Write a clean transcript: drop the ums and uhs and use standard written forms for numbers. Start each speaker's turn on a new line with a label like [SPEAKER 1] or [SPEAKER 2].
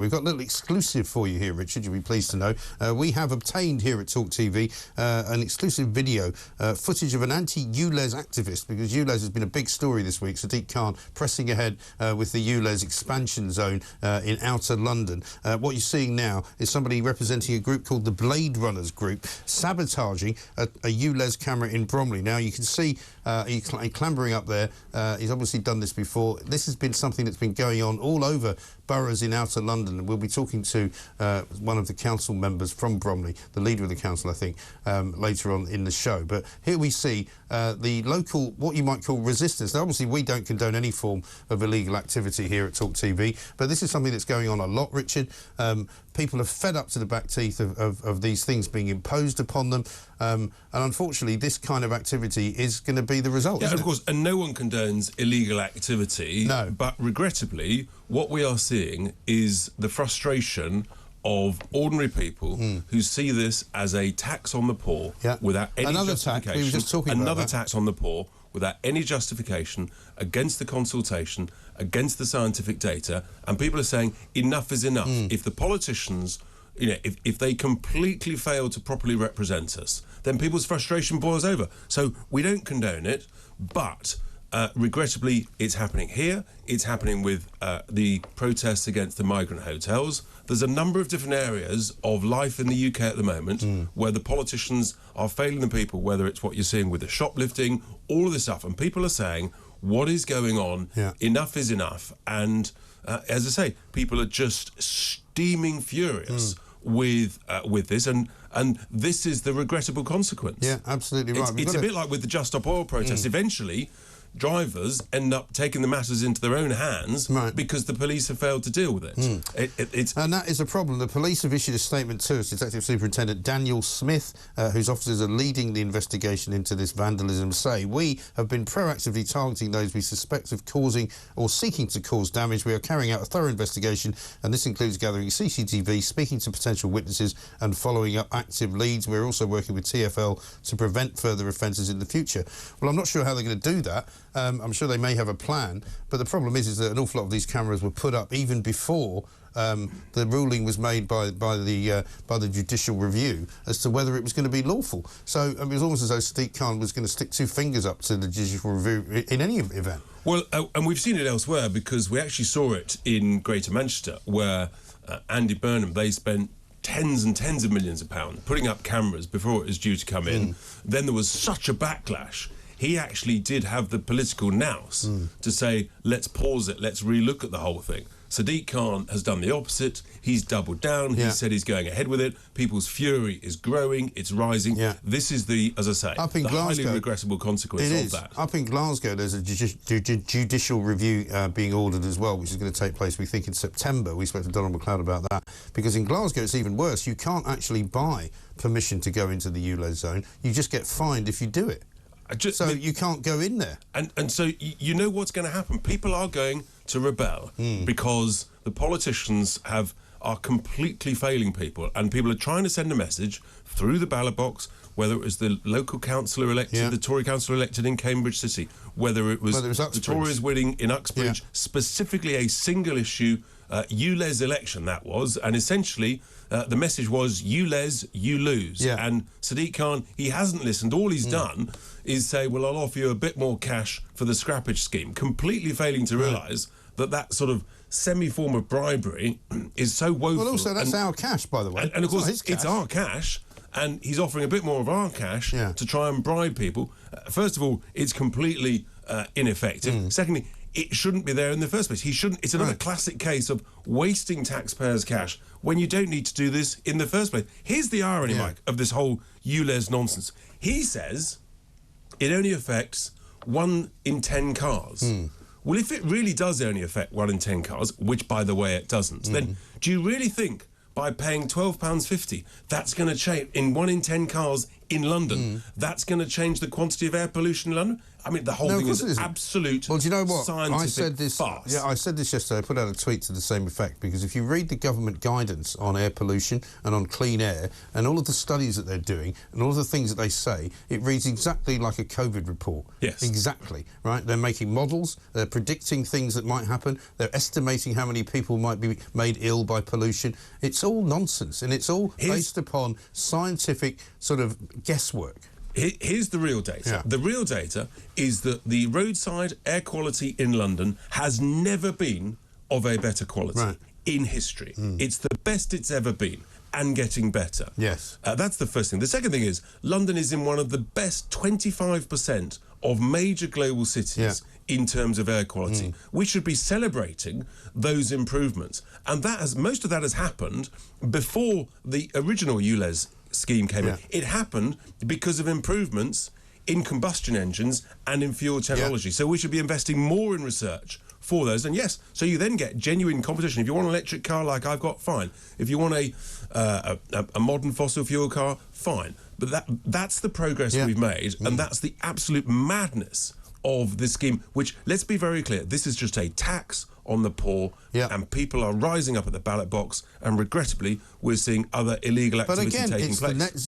[SPEAKER 1] We've got a little exclusive for you here, Richard, you'll be pleased to know. We have obtained here at TalkTV an exclusive video footage of an anti-ULEZ activist, because ULEZ has been a big story this week. Sadiq Khan pressing ahead with the ULEZ expansion zone in outer London. What you're seeing now is somebody representing a group called the Blade Runners Group sabotaging a ULEZ camera in Bromley. Now, you can see he's clambering up there. He's obviously done this before. This has been something that's been going on all over boroughs in outer London, and we'll be talking to one of the council members from Bromley, the leader of the council, I think, later on in the show. But here we see the local, what you might call resistance. Now, obviously, we don't condone any form of illegal activity here at TalkTV, but this is something that's going on a lot, Richard. People are fed up to the back teeth of these things being imposed upon them, and unfortunately, this kind of activity is going to be the result.
[SPEAKER 2] Yeah, of course, and no one condones illegal activity.
[SPEAKER 1] No.
[SPEAKER 2] But regrettably, what we are seeing is the frustration of ordinary people who see this as a tax on the poor without any justification.
[SPEAKER 1] Tax. We were just talking about
[SPEAKER 2] another
[SPEAKER 1] that.
[SPEAKER 2] tax on the poor without any justification, against the consultation, against the scientific data, and people are saying enough is enough. If the politicians, you know, if they completely fail to properly represent us, then people's frustration boils over. So we don't condone it, but regrettably, it's happening here. It's happening with the protests against the migrant hotels. There's a number of different areas of life in the UK at the moment where the politicians are failing the people, whether it's what you're seeing with the shoplifting, all of this stuff. And people are saying, what is going on? Enough is enough. And as I say, people are just steaming furious with this, and this is the regrettable consequence.
[SPEAKER 1] Yeah, absolutely right.
[SPEAKER 2] It's a bit like with the Just Stop Oil protest. Eventually, drivers end up taking the matters into their own hands because the police have failed to deal with it.
[SPEAKER 1] And that is a problem. The police have issued a statement to us. Detective Superintendent Daniel Smith, whose officers are leading the investigation into this vandalism, say, we have been proactively targeting those we suspect of causing or seeking to cause damage. We are carrying out a thorough investigation, and this includes gathering CCTV, speaking to potential witnesses and following up active leads. We're also working with TfL to prevent further offences in the future. Well, I'm not sure how they're going to do that. I'm sure they may have a plan, but the problem is that an awful lot of these cameras were put up even before the ruling was made by the judicial review as to whether it was going to be lawful. So it was almost as though Sadiq Khan was going to stick two fingers up to the judicial review in any event.
[SPEAKER 2] Well, and we've seen it elsewhere, because we actually saw it in Greater Manchester, where Andy Burnham, they spent tens and tens of millions of pounds putting up cameras before it was due to come in. Then there was such a backlash. He actually did have the political nous to say, let's pause it, let's relook at the whole thing. Sadiq Khan has done the opposite. He's doubled down. He said he's going ahead with it. People's fury is growing. It's rising. This is the, as I say,
[SPEAKER 1] up in Glasgow,
[SPEAKER 2] highly regrettable consequence of that.
[SPEAKER 1] Up in Glasgow, there's a judicial review being ordered as well, which is going to take place, we think, in September. We spoke to Donald McLeod about that, because in Glasgow it's even worse. You can't actually buy permission to go into the ULEZ zone. You just get fined if you do it. So you can't go in there.
[SPEAKER 2] And so you know what's going to happen. People are going to rebel because the politicians are completely failing people, and people are trying to send a message through the ballot box, whether it was the local councillor elected, the Tory councillor elected in Cambridge City, whether it was the Tories winning in Uxbridge, specifically a single issue ULEZ election that was, and essentially the message was ULEZ, you lose. And Sadiq Khan, he hasn't listened. All he's done is say, well, I'll offer you a bit more cash for the scrappage scheme, completely failing to realise that sort of semi-form of bribery is so woeful.
[SPEAKER 1] Well, also, that's our cash, by the way.
[SPEAKER 2] And of course, it's our cash, and he's offering a bit more of our cash to try and bribe people. First of all, it's completely ineffective. Secondly, it shouldn't be there in the first place. He shouldn't. It's another classic case of wasting taxpayers' cash when you don't need to do this in the first place. Here's the irony, Mike, of this whole ULEZ nonsense. He says it only affects 1 in 10 cars. Well, if it really does only affect 1 in 10 cars, which, by the way, it doesn't, then do you really think by paying £12.50, that's going to change, in 1 in 10 cars in London, that's going to change the quantity of air pollution in London? I mean, the whole thing is absolute.
[SPEAKER 1] Well, do you know what?
[SPEAKER 2] Scientific
[SPEAKER 1] I said this.
[SPEAKER 2] farce.
[SPEAKER 1] Yeah, I said this yesterday. I put out a tweet to the same effect, because if you read the government guidance on air pollution and on clean air and all of the studies that they're doing and all of the things that they say, it reads exactly like a COVID report.
[SPEAKER 2] Yes.
[SPEAKER 1] Exactly. Right? They're making models. They're predicting things that might happen. They're estimating how many people might be made ill by pollution. It's all nonsense, and it's all based upon scientific sort of guesswork.
[SPEAKER 2] Here's the real data.
[SPEAKER 1] Yeah.
[SPEAKER 2] The real data is that the roadside air quality in London has never been of a better quality in history. It's the best it's ever been, and getting better.
[SPEAKER 1] Yes.
[SPEAKER 2] That's the first thing. The second thing is London is in one of the best 25% of major global cities in terms of air quality. We should be celebrating those improvements. And most of that has happened before the original ULEZ scheme came in. It happened because of improvements in combustion engines and in fuel technology. So we should be investing more in research for those. And yes, so you then get genuine competition. If you want an electric car like I've got, fine. If you want a modern fossil fuel car, fine. But that's the progress we've made, and that's the absolute madness of this scheme, which, let's be very clear, this is just a tax on the poor, and people are rising up at the ballot box, and regrettably we're seeing other illegal activity taking place.